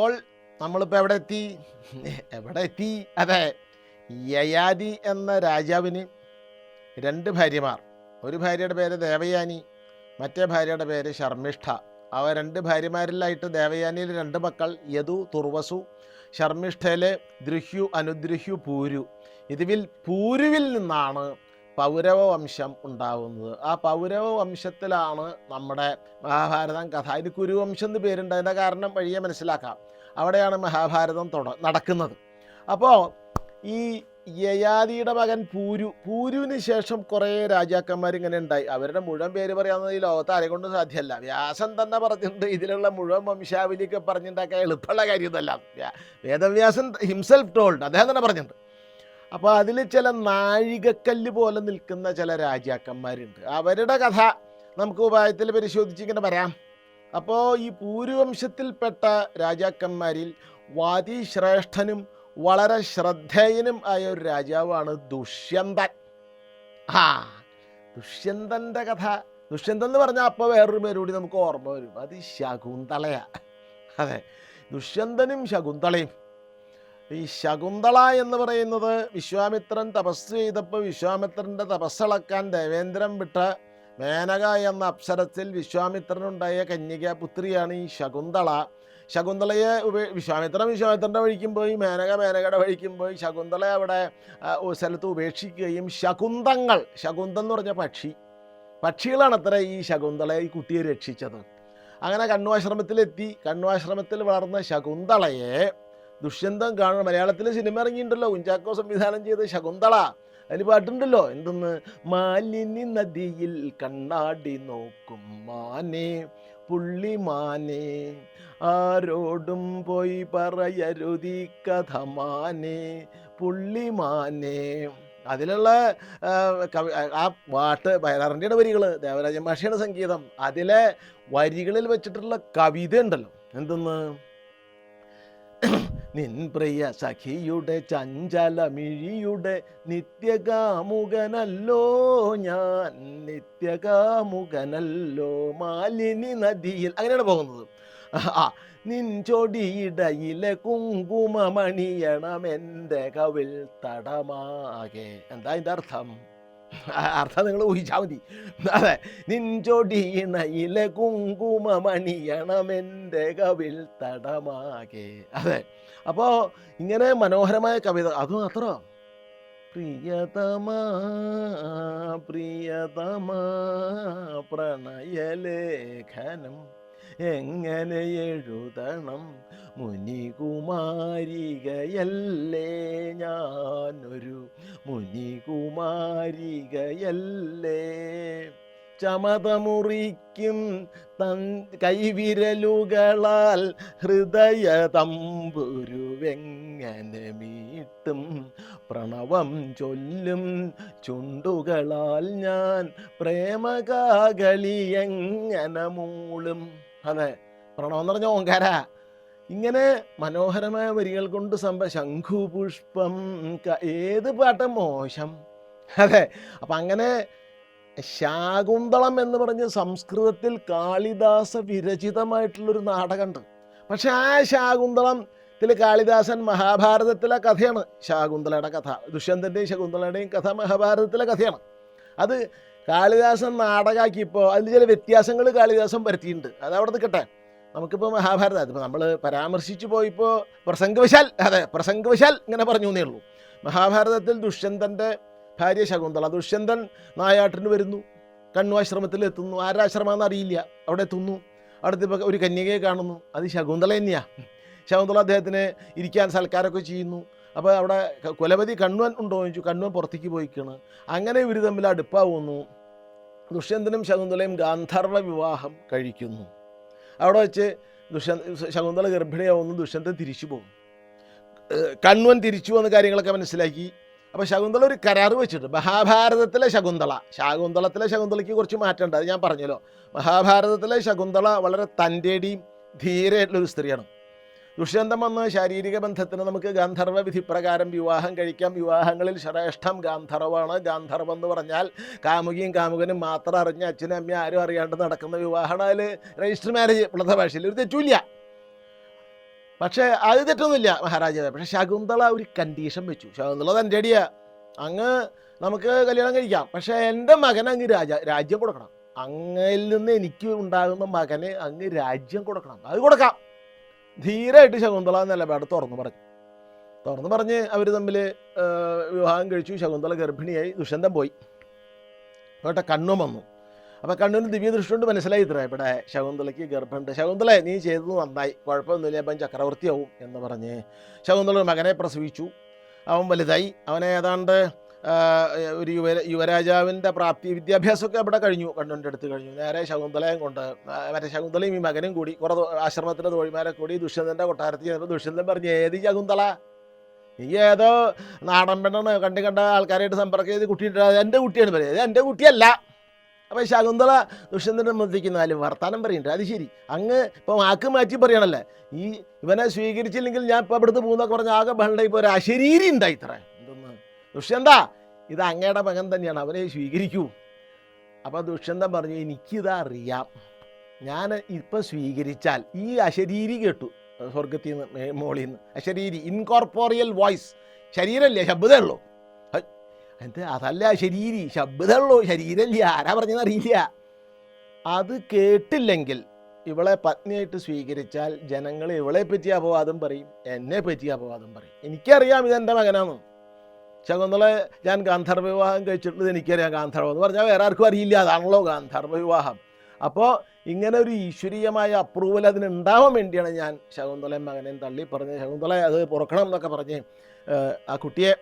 അപ്പോൾ നമ്മളിപ്പോൾ എവിടെ എത്തി? അതെ, യയാതി എന്ന രാജാവിന് 2 ഭാര്യമാർ. ഒരു ഭാര്യയുടെ പേര് ദേവയാനി, മറ്റേ ഭാര്യയുടെ പേര് ശർമ്മിഷ്ഠ. അവ 2 ഭാര്യമാരിലായിട്ട് ദേവയാനിയിൽ 2 മക്കൾ, യദു, തുർവസു. ശർമ്മിഷ്ഠയിലെ ദ്രുഹ്യു, അനുദ്രുഹ്യു, പൂരു. ഇതിൽ പൂരുവിൽ നിന്നാണ് പൗരവ വംശം ഉണ്ടാവുന്നത്. ആ പൗരവ വംശത്തിലാണ് നമ്മുടെ മഹാഭാരതം കഥ. അതിന് കുരുവംശം എന്ന് പേരുണ്ട്. അതിൻ്റെ കാരണം വഴിയെ മനസ്സിലാക്കാം. അവിടെയാണ് മഹാഭാരതം നടക്കുന്നത്. അപ്പോൾ ഈ യയാതിയുടെ മകൻ പൂരുവിന് ശേഷം കുറേ രാജാക്കന്മാർ ഇങ്ങനെ ഉണ്ടായി. അവരുടെ മുഴുവൻ പേര് പറയാവുന്നത് ഈ ലോകത്ത് ആരെ കൊണ്ടും സാധ്യമല്ല. വ്യാസൻ തന്നെ പറഞ്ഞിട്ടുണ്ട്, ഇതിലുള്ള മുഴുവൻ വംശാവലിയൊക്കെ പറഞ്ഞിട്ടുണ്ടാക്കാൻ എളുപ്പമുള്ള കാര്യമൊന്നുമല്ല. വേദവ്യാസൻ ഹിംസെൽഫ് ടോൾഡ്, അദ്ദേഹം തന്നെ പറഞ്ഞിട്ടുണ്ട്. അപ്പോൾ അതിൽ ചില നാഴികക്കല്ല് പോലെ നിൽക്കുന്ന ചില രാജാക്കന്മാരുണ്ട്. അവരുടെ കഥ നമുക്ക് ഉപായത്തിൽ പരിശോധിച്ച് ഇങ്ങനെ പറയാം. അപ്പോൾ ഈ പൂരുവംശത്തിൽപ്പെട്ട രാജാക്കന്മാരിൽ വാതിശ്രേഷ്ഠനും വളരെ ശ്രദ്ധേയനും ആയ ഒരു രാജാവാണ് ദുഷ്യന്തൻ. ദുഷ്യന്തൻ്റെ കഥ, ദുഷ്യന്തൻ എന്ന് പറഞ്ഞാൽ അപ്പോൾ വേറൊരു പേരുകൂടി നമുക്ക് ഓർമ്മ വരും, അത് ശകുന്തളയാ. അതെ, ദുഷ്യന്തനും ശകുന്തളയും. ഈ ശകുന്തള എന്ന് പറയുന്നത് വിശ്വാമിത്രൻ തപസ് ചെയ്തപ്പോൾ വിശ്വാമിത്രൻ്റെ തപസ്സളക്കാൻ ദേവേന്ദ്രൻ വിട്ട മേനക എന്ന അപ്സരത്തിൽ വിശ്വാമിത്രനുണ്ടായ കന്യകാപുത്രിയാണ് ഈ ശകുന്തള. ശകുന്തളയെ വിശ്വാമിത്രൻ്റെ വഴിക്കും പോയി, മേനകയുടെ വഴിക്കും പോയി. ശകുന്തളയെ അവിടെ സ്ഥലത്ത് ഉപേക്ഷിക്കുകയും ശകുന്തം എന്ന് പറഞ്ഞ പക്ഷികളാണ് അത്ര ഈ ശകുന്തളയെ, ഈ കുട്ടിയെ രക്ഷിച്ചത്. അങ്ങനെ കണ്വാശ്രമത്തിലെത്തി. കണ്വാശ്രമത്തിൽ വളർന്ന ശകുന്തളയെ ദുഷ്യന്തൻ കാണണം. മലയാളത്തിൽ സിനിമ ഇറങ്ങിയിട്ടുണ്ടല്ലോ, കുഞ്ചാക്കോ സംവിധാനം ചെയ്ത ശകുന്തള. അതിൽ പാട്ടുണ്ടല്ലോ, എന്തെന്ന്, മാലിനി നദിയിൽ കണ്ണാടി നോക്കും മാനേ പുള്ളിമാനേ, ആരോടും പോയി പറയരുതി കഥ മാനേ പുള്ളിമാനേ. അതിലുള്ള ആ പാട്ട് വയലാറിൻ്റെ വരികൾ, ദേവരാജ മാഷയുടെ സംഗീതം. അതിലെ വരികളിൽ വെച്ചിട്ടുള്ള കവിത ഉണ്ടല്ലോ, എന്തെന്ന്, നിൻ പ്രിയ സഖിയുടെ ചഞ്ചലമിഴിയുടെ നിത്യകാമുകനല്ലോ ഞാൻ, നിത്യകാമുകനല്ലോ മാലിനി നദിയിൽ. അങ്ങനെയാണ് പോകുന്നത്. നിൻ ചൊടിയിടയിലെ കുങ്കുമമണിയണമെൻ്റെ കവിൾ തടമാകെ. എന്താ ഇതിൻ്റെ അർത്ഥം നിങ്ങൾ ഊഹിച്ചാൽ മതി. അതെ, നിൻ ചൊടിയിണയിലെ കുങ്കുമമണിയണമെൻ്റെ കവിൾ തടമാകെ. അതെ, അപ്പോൾ ഇങ്ങനെ മനോഹരമായ കവിത. അതും അത്ര പ്രിയതമാ പ്രണയലേഖനം എങ്ങനെ എഴുതണം, മുനികുമാരികയല്ലേ ഞാനൊരു മുനികുമാരികയല്ലേ, ചമതമുറിക്കും കൈവിരലുകളാൽ ഹൃദയ തമ്പുരുവെങ്ങനെ മീട്ടും, പ്രണവം ചൊല്ലും ചുണ്ടുകളാൽ ഞാൻ പ്രേമകാകളി എങ്ങനെ മൂളും. അതെ, പ്രണവം എന്ന് പറഞ്ഞ ഓങ്കാര. ഇങ്ങനെ മനോഹരമായ വരികൾ കൊണ്ട് ശംഖുപുഷ്പം. ഏത് പാട്ടും മോശം. അതെ, അപ്പം അങ്ങനെ ശാകുന്തളം എന്ന് പറഞ്ഞ് സംസ്കൃതത്തിൽ കാളിദാസ വിരചിതമായിട്ടുള്ളൊരു നാടകമുണ്ട്. പക്ഷെ ആ ശാകുന്തളത്തിൽ കാളിദാസൻ മഹാഭാരതത്തിലെ കഥയാണ് ശാകുന്തളയുടെ കഥ. ദുഷ്യന്തൻ്റെയും ശകുന്തളയുടെയും കഥ മഹാഭാരതത്തിലെ കഥയാണ്. അത് കാളിദാസൻ നാടകമാക്കിയപ്പോൾ അതിൽ ചില വ്യത്യാസങ്ങൾ കാളിദാസൻ വരുത്തിയിട്ടുണ്ട്. അത് അവിടെ നിൽക്കട്ടെ. നമുക്കിപ്പോൾ മഹാഭാരതം അതിപ്പോൾ നമ്മൾ പരാമർശിച്ചു പോയിപ്പോൾ പ്രസംഗവശാൽ ഇങ്ങനെ പറഞ്ഞു എന്നേ ഉള്ളൂ. മഹാഭാരതത്തിൽ ദുഷ്യന്തൻ്റെ ഭാര്യ ശകുന്തള. ദുഷ്യന്തൻ നായാട്ടിന് വരുന്നു, കണ്വാശ്രമത്തിൽ എത്തുന്നു. ആരാശ്രമമെന്ന് അറിയില്ല. അവിടെ എത്തുന്നു. അവിടുത്തെ ഒരു കന്യകയെ കാണുന്നു. അത് ശകുന്തള തന്നെയാണ്. ശകുന്തള അദ്ദേഹത്തിന് ഇരിക്കാൻ സൽക്കാരമൊക്കെ ചെയ്യുന്നു. അപ്പോൾ അവിടെ കുലപതി കണ്വൻ ഉണ്ടോ എന്ന് ചോദിച്ചു. കണ്വൻ പുറത്തേക്ക് പോയിക്കാണ്. അങ്ങനെ ഇവർ തമ്മിൽ അടുപ്പാവുന്നു. ദുഷ്യന്തനും ശകുന്തളയും ഗാന്ധർവ വിവാഹം കഴിക്കുന്നു. അവിടെ വെച്ച് ശകുന്തള ഗർഭിണിയാവുന്നു. ദുഷ്യന്തൻ തിരിച്ചു പോകും. കണ്വൻ തിരിച്ചു വന്ന കാര്യങ്ങളൊക്കെ മനസ്സിലാക്കി. അപ്പോൾ ശകുന്തള ഒരു കരാറ് വെച്ചിട്ട്, മഹാഭാരതത്തിലെ ശാകുന്തളത്തിലെ ശകുന്തളയ്ക്ക് കുറച്ച് മാറ്റമുണ്ട്. അത് ഞാൻ പറഞ്ഞല്ലോ. മഹാഭാരതത്തിലെ ശകുന്തള വളരെ തൻ്റെടിയും ധീരമായിട്ടുള്ളൊരു സ്ത്രീയാണ്. ദുഷ്യന്തൻ വന്ന ശാരീരിക ബന്ധത്തിന് നമുക്ക് ഗാന്ധർവ വിധി പ്രകാരം വിവാഹം കഴിക്കാം. വിവാഹങ്ങളിൽ ശ്രേഷ്ഠം ഗാന്ധർവാണ്. ഗാന്ധർവം എന്ന് പറഞ്ഞാൽ കാമുകിയും കാമുകനും മാത്രം അറിഞ്ഞ അച്ഛനും അമ്മയും ആരും അറിയാണ്ട് നടക്കുന്ന വിവാഹമാണ്. അതിൽ രജിസ്റ്റർ മാരേജ് ഉള്ള ഭാഷയിൽ ഒരു തെറ്റുമില്ല. പക്ഷേ അത് തെറ്റൊന്നുമില്ല മഹാരാജാവേ. പക്ഷെ ശകുന്തള ഒരു കണ്ടീഷൻ വെച്ചു. ശകുന്തള തൻ്റെ അടിയാ, അങ്ങ് നമുക്ക് കല്യാണം കഴിക്കാം, പക്ഷെ എൻ്റെ മകന് അങ്ങ് രാജ്യം കൊടുക്കണം. അങ്ങയിൽ നിന്ന് എനിക്ക് ഉണ്ടാകുന്ന മകന് അങ്ങ് രാജ്യം കൊടുക്കണം. അത് കൊടുക്കാം. ധീരമായിട്ട് ശകുന്തള നിലപാട് തുറന്നു പറഞ്ഞ് അവർ തമ്മിൽ വിവാഹം കഴിച്ചു. ശകുന്തള ഗർഭിണിയായി. ദുഷ്യന്തൻ പോയി. കേട്ടെ, കണ്ണും വന്നു. അപ്പം കണ്ണൂരിന് ദിവ്യദൃഷ്ടി കൊണ്ട് മനസ്സിലായി ഇത്ര ഇവിടെ ശകുന്തളയ്ക്ക് ഗർഭമുണ്ട്. ശകുന്തള നീ ചെയ്തത് നന്നായി, കുഴപ്പമൊന്നുമില്ല, അപ്പം ചക്രവർത്തിയാവും എന്ന് പറഞ്ഞ് ശകുന്തള മകനെ പ്രസവിച്ചു. അവൻ വലുതായി. അവനെ ഏതാണ്ട് ഒരു യുവരാജാവിൻ്റെ വിദ്യാഭ്യാസമൊക്കെ അവിടെ കഴിഞ്ഞു, കണ്ണൂരിൻ്റെ അടുത്ത് കഴിഞ്ഞു. നേരെ ശകുന്തളയും കൊണ്ട് ശകുന്തളയും ഈ മകനും കൂടി കുറേ ആശ്രമത്തിലെ തോഴിമാരെ കൂടി ദുഷ്യന്തൻ്റെ കൊട്ടാരത്തിൽ ചെന്നപ്പോൾ ദുഷ്യന്തൻ പറഞ്ഞു, ഏത് ശകുന്തള, നീ ഏതോ നാടൻ പെണ്ണാണ്, കണ്ട ആൾക്കാരായിട്ട് സമ്പർക്കം ചെയ്ത് കുട്ടിയിട്ട് എൻ്റെ കുട്ടിയാണ് പറയുന്നത്, എൻ്റെ കുട്ടിയല്ല. അപ്പോൾ ശകുന്തള ദുഷ്യന്തൻ്റെ മുഖത്തേക്ക് 4 വർത്താനം പറയുന്നുണ്ട്. അത് ശരി, അങ്ങ് ഇപ്പോൾ വാക്ക് മാറ്റി പറയണല്ലേ, ഇവനെ സ്വീകരിച്ചില്ലെങ്കിൽ ഞാൻ ഇപ്പോൾ അവിടുന്ന് പോകുന്നൊക്കെ പറഞ്ഞാൽ ആകെ ബഹള ഇപ്പോൾ ഒരു അശരീരി ഉണ്ടായി ഇത്ര. എന്തെന്ന്, ദുഷ്യന്ത ഇത് അങ്ങയുടെ മകൻ തന്നെയാണ്, അവനെ സ്വീകരിക്കൂ. അപ്പോൾ ദുഷ്യന്തൻ പറഞ്ഞു, എനിക്കിത് അറിയാം, ഞാൻ ഇപ്പം സ്വീകരിച്ചാൽ ഈ അശരീരി കേട്ടു സ്വർഗത്തിൽ നിന്ന് മോളിൽ നിന്ന്, അശരീരി ഇൻകോർപ്പോറിയൽ വോയിസ്, ശരീരമല്ലേ ശബ്ദമേ ഉള്ളൂ. അതല്ല ശരീരി, ശബ്ദമുള്ളൂ, ശരീരമില്ല, ആരാ പറഞ്ഞതെന്ന് അറിയില്ല. അത് കേട്ടില്ലെങ്കിൽ ഇവളെ പത്നിയായിട്ട് സ്വീകരിച്ചാൽ ജനങ്ങൾ ഇവളെ പറ്റി അപവാദം പറയും, എന്നെ പറ്റി അപവാദം പറയും. എനിക്കറിയാം ഇതെൻ്റെ മകനാണ്. ശകുന്തളെ ഞാൻ ഗാന്ധർവ വിവാഹം കഴിച്ചിട്ടുള്ളത് എനിക്കറിയാം. ഗാന്ധർവം എന്ന് പറഞ്ഞാൽ വേറെ ആർക്കും അറിയില്ല, അതാണല്ലോ ഗാന്ധർവ വിവാഹം. അപ്പോൾ ഇങ്ങനെ ഒരു ഈശ്വരീയമായ അപ്രൂവൽ അതിനുണ്ടാവാൻ വേണ്ടിയാണ് ഞാൻ ശകുന്തളയും മകനെയും തള്ളി പറഞ്ഞ് ശകുന്തള അത് പുറക്കണം എന്നൊക്കെ പറഞ്ഞ് ആ കുട്ടിയെ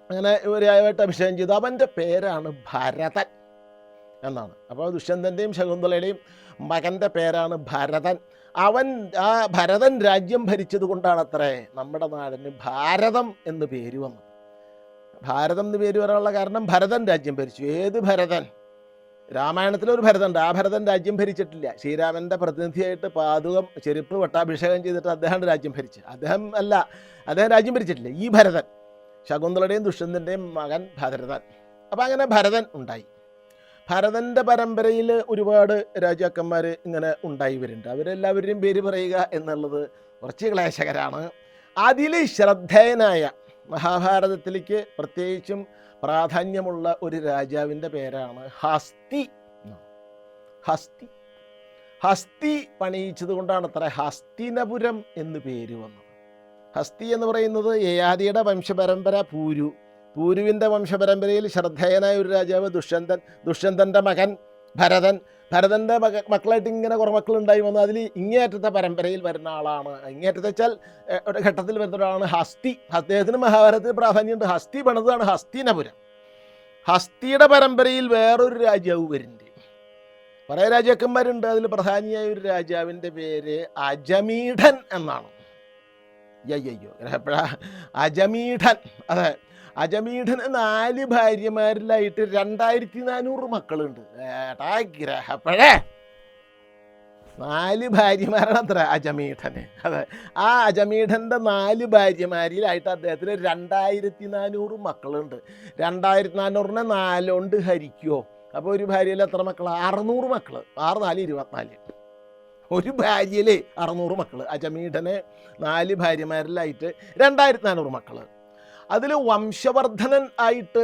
അങ്ങനെ ഇവരായിട്ട് അഭിഷേകം ചെയ്തു. അവൻ്റെ പേരാണ് ഭരതൻ എന്നാണ്. അപ്പോൾ ദുഷ്യന്തൻ്റെയും ശകുന്തളയുടെയും മകൻ്റെ പേരാണ് ഭരതൻ. ആ ഭരതൻ രാജ്യം ഭരിച്ചത് കൊണ്ടാണത്രേ നമ്മുടെ നാടിന് ഭാരതം എന്ന് പേര് വന്നത്. ഭാരതം എന്ന് പേര് വരാനുള്ള കാരണം ഭരതൻ രാജ്യം ഭരിച്ചു. ഏത് ഭരതൻ? രാമായണത്തിലൊരു ഭരതനുണ്ട്, ആ ഭരതൻ രാജ്യം ഭരിച്ചിട്ടില്ല. ശ്രീരാമൻ്റെ പ്രതിനിധിയായിട്ട് പാതുകം ചെരുപ്പ് വട്ടാഭിഷേകം ചെയ്തിട്ട് അദ്ദേഹം രാജ്യം ഭരിച്ചു. അദ്ദേഹം രാജ്യം ഭരിച്ചിട്ടില്ല. ഈ ഭരതൻ, ശകുന്തളയുടെയും ദുഷ്യന്തൻ്റെയും മകൻ ഭരതൻ. അപ്പം അങ്ങനെ ഭരതൻ ഉണ്ടായി. ഭരതൻ്റെ പരമ്പരയിൽ ഒരുപാട് രാജാക്കന്മാർ ഇങ്ങനെ ഉണ്ടായി വരുന്നുണ്ട്. അവരെല്ലാവരുടെയും പേര് പറയുക എന്നുള്ളത് കുറച്ച് ക്ലേശകരാണ്. അതിൽ ശ്രദ്ധേയനായ മഹാഭാരതത്തിലേക്ക് പ്രത്യേകിച്ചും പ്രാധാന്യമുള്ള ഒരു രാജാവിൻ്റെ പേരാണ് ഹസ്തി. ഹസ്തി പണിയിച്ചത് കൊണ്ടാണ് അത്ര ഹസ്തിനപുരം എന്ന് പേര് വന്നത്. ഹസ്തി എന്ന് പറയുന്നത് യയാതിയുടെ വംശപരമ്പര പൂരുവിൻ്റെ വംശപരമ്പരയിൽ ശ്രദ്ധേയനായ ഒരു രാജാവ് ദുഷ്യന്തൻ്റെ മകൻ ഭരതൻ്റെ മക്കളായിട്ട് ഇങ്ങനെ കുറേ മക്കളുണ്ടായി വന്നു. അതിൽ ഇങ്ങേയറ്റത്തെ പരമ്പരയിൽ വരുന്ന ആളാണ്. ഇങ്ങേയറ്റത്തെ വെച്ചാൽ ഒരു ഘട്ടത്തിൽ വരുന്ന ഒരാളാണ് ഹസ്തി. അദ്ദേഹത്തിന് മഹാഭാരതത്തിൽ പ്രാധാന്യമുണ്ട്. ഹസ്തി പണിതാണ് ഹസ്തിനപുരം. ഹസ്തിയുടെ പരമ്പരയിൽ വേറൊരു രാജാവ് വരുന്നുണ്ട്. കുറേ രാജാക്കന്മാരുണ്ട്. അതിൽ പ്രധാനിയായ ഒരു രാജാവിൻ്റെ പേര് അജമീഠൻ എന്നാണ്. അജമീഠൻ. അതെ, അജമീഠന് 4 ഭാര്യമാരിലായിട്ട് 2400 മക്കളുണ്ട്. ഗ്രഹപ്പഴേ 4 ഭാര്യമാരാണ് അത്ര അജമീഠന്. അതെ, ആ അജമീഠൻ്റെ 4 ഭാര്യമാരിലായിട്ട് അദ്ദേഹത്തിന് 2400 മക്കളുണ്ട്. 2400നെ 4 കൊണ്ട് ഹരിക്കുമോ? അപ്പോൾ ഒരു ഭാര്യയിൽ എത്ര മക്കൾ? 600 മക്കൾ. 6 4 24. ഒരു ഭാര്യയിൽ 600 മക്കൾ. അജമീഠന് 4 ഭാര്യമാരിലായിട്ട് 2400 മക്കൾ. അതിൽ വംശവർദ്ധനൻ ആയിട്ട്,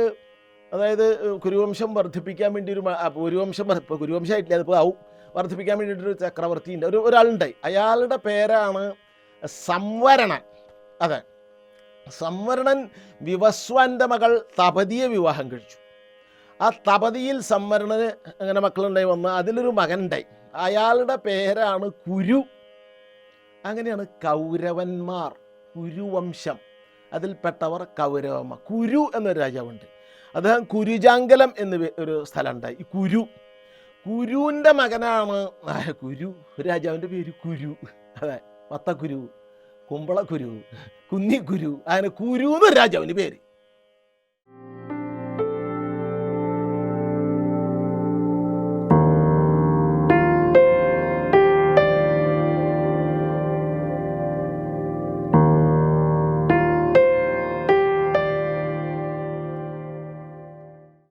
അതായത് കുരുവംശം വർദ്ധിപ്പിക്കാൻ വേണ്ടി കുരുവംശമായിട്ടില്ല, അതിപ്പോൾ ആവും, വർദ്ധിപ്പിക്കാൻ വേണ്ടിയിട്ടൊരു ചക്രവർത്തി ഉണ്ട്, ഒരാളുണ്ടായി. അയാളുടെ പേരാണ് സംവരണൻ. അതെ, സംവരണൻ വിവസ്വാൻ്റെ മകൾ തപതിയെ വിവാഹം കഴിച്ചു. ആ തപതിയിൽ സംവരണന് അങ്ങനെ മക്കളുണ്ടായി വന്ന് അതിലൊരു മകനുണ്ടായി. അയാളുടെ പേരാണ് കുരു. അങ്ങനെയാണ് കൗരവന്മാർ, കുരുവംശം, അതിൽപ്പെട്ടവർ കൗരവന്മാർ. കുരു എന്നൊരു രാജാവുണ്ട്. അദ്ദേഹം കുരുജാങ്കലം എന്ന് ഒരു സ്ഥലം ഉണ്ടായി. ഈ കുരുവിൻ്റെ മകനാണ് കുരു. രാജാവിൻ്റെ പേര് കുരു. അതെ, മത്തക്കുരു, കുമ്പളക്കുരു, കുന്നിക്കുരു, അങ്ങനെ കുരു എന്നൊരു രാജാവിൻ്റെ പേര്.